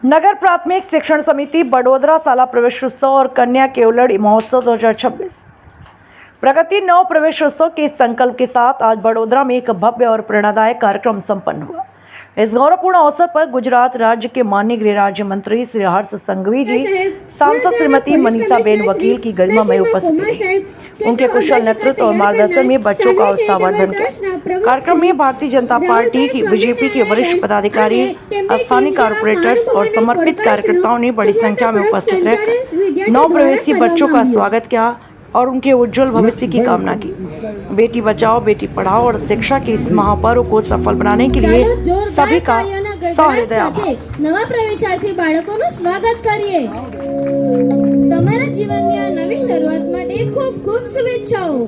नगर प्राथमिक शिक्षण समिति बड़ोदरा शाला प्रवेशोत्सव और कन्या केवलड़ी महोत्सव 2026 प्रगति नव प्रवेशोत्सव के संकल्प के साथ आज बड़ोदरा में एक भव्य और प्रेरणादायक कार्यक्रम संपन्न हुआ। इस गौरवपूर्ण अवसर पर गुजरात राज्य के माननीय गृह राज्य मंत्री श्री हर्ष संघवी जी, सांसद श्रीमती मनीषा बेन वकील की गरिमामय उपस्थिति रही। उनके कुशल नेतृत्व और मार्गदर्शन में बच्चों का उत्साहवर्धन किया। कार्यक्रम में भारतीय जनता पार्टी की बीजेपी के वरिष्ठ पदाधिकारी, स्थानीय कारपोरेटर्स और समर्पित कार्यकर्ताओं ने बड़ी संख्या में उपस्थित रहकर नव प्रवेशी बच्चों का स्वागत किया और उनके उज्जवल भविष्य की कामना की। बेटी बचाओ बेटी पढ़ाओ और शिक्षा के इस महापर्व को सफल बनाने के लिए सभी का सहृदय आभार। नवा प्रवेशार्थी बाळकोનું સ્વાગત કરીએ। તમારા જીવનની આ નવી શરૂઆત માટે ખૂબ ખૂબ શુભેચ્છાઓ।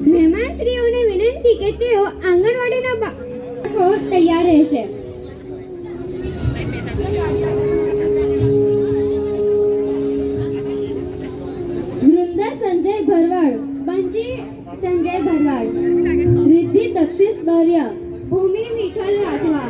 મહેમાનશ્રીઓને વિનંતી કે તેઓ આંગણવાડીના બાળકો તૈયાર રહેશે। વૃંદા સંજય ભરવાડ, બંસી સંજય ભરવાડ, રિદ્ધિ દક્ષિશ બારિયા, ભૂમિ વિઠ્ઠલ રાઠવા,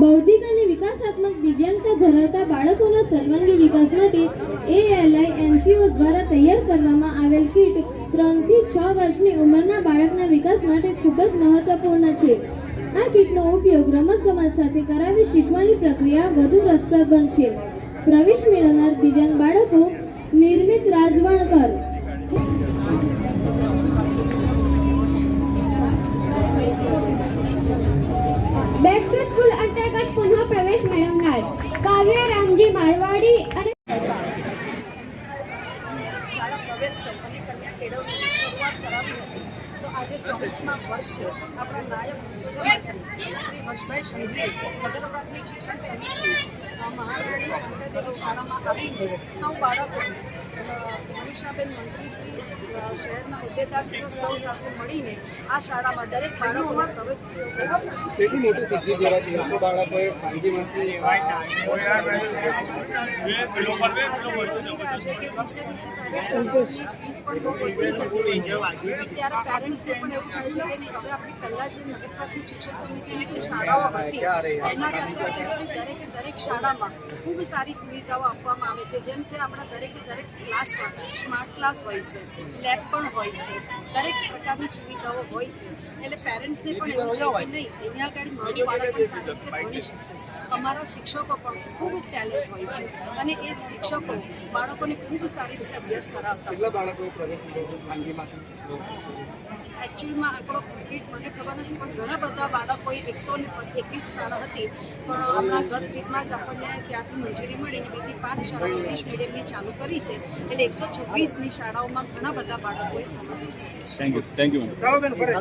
બૌદ્ધિક અને વિકાસાત્મક દિવ્યાંગતા ધરાવતા બાળકોના સર્વાંગી વિકાસ માટે ALIMCO દ્વારા તૈયાર કરવામાં આવેલ કીટ 3 થી 6 વર્ષની ઉંમરના બાળકના વિકાસ માટે ખૂબ જ મહત્વપૂર્ણ છે। આ કીટનો ઉપયોગ રમતગમત સાથે કરાવી શીખવાની પ્રક્રિયા વધુ રસપ્રદ બનશે। પ્રવેશ મેળવનાર દિવ્યાંગ બાળકો નિર્મિત રાજવણકર, બેક ટુ સ્કૂલ અંતર્ગત પુનઃ પ્રવેશ મેળવનાર કાવ્ય રામજી મારવાડી અને શાળા પ્રવેશોત્સવ અને કન્યા કેળવણીની શરૂઆત કરાવી હતી। તો આજે 24મા વર્ષે આપણા નાયબ મુખ્યમંત્રી શ્રી હર્ષભાઈ સંઘવીએ નગર પ્રાથમિક શિક્ષણ સમિતિ મહારાણી શાંતાદેવી શાળામાં આવીને સૌ બાળકોને મનીષાબેન મંત્રીશ્રી શહેરના હોદ્દેદારશ્રીઓ સૌ સાથે મળીને આ શાળામાં દરેક બાળકોને પ્રવેશોત્સવ કરાવે છે। કેટલી મોટી સિદ્ધિ દ્વારા 300 બાળકોએ ખાનગીમાંથી આજે આપણે જોઈ રહ્યા છે કે દિવસે શાળાઓની ફીસ પણ બહુ વધી જતી હોય છે, ત્યારે પેરેન્ટ્સને પણ એવું થાય છે કે નહીં, હવે આપણી પહેલાં જે નગર પ્રાથમિક શિક્ષણ સમિતિની જે શાળાઓ હતી એના કરતાં દરેકે દરેક શાળામાં ખૂબ સારી સુવિધાઓ આપવામાં આવે છે। જેમ કે આપણા દરેકે દરેક ક્લાસમાં સ્માર્ટ ક્લાસ હોય છે, લેબ પણ હોય છે, દરેક પ્રકારની સુવિધાઓ હોય છે, એટલે પેરેન્ટ્સને પણ એવું થાય કે નહીં, અહીંયા આગળ મારું બાળક પણ સારી રીતે ભણી શકશે। અમારા શિક્ષકો પણ ખૂબ ટેલેન્ટ હોય છે અને એ શિક્ષકો બાળકોને ખૂબ સારી રીતે અભ્યાસ કરાવતા કેટલા બાળકો પ્રવેશ મેળવ્યો ખાનગીમાંથી? એકચ્યુઅલમાં આંકડો કમ્પ્લીટ મને ખબર નથી, પણ ઘણા બધા બાળકોએ 121 શાળા હતી, પણ હમણાં ગત વીકમાં જ આપણને ત્યાંથી મંજૂરી મળીને બીજી 5 શાળાઓ ઇંગ્લિશ મીડિયમની ચાલુ કરી છે, એટલે 126ની શાળાઓમાં ઘણા બધા બાળકોએ સમાવેશ કર્યો છે। થેન્ક યુ ચાલો બેન ફરે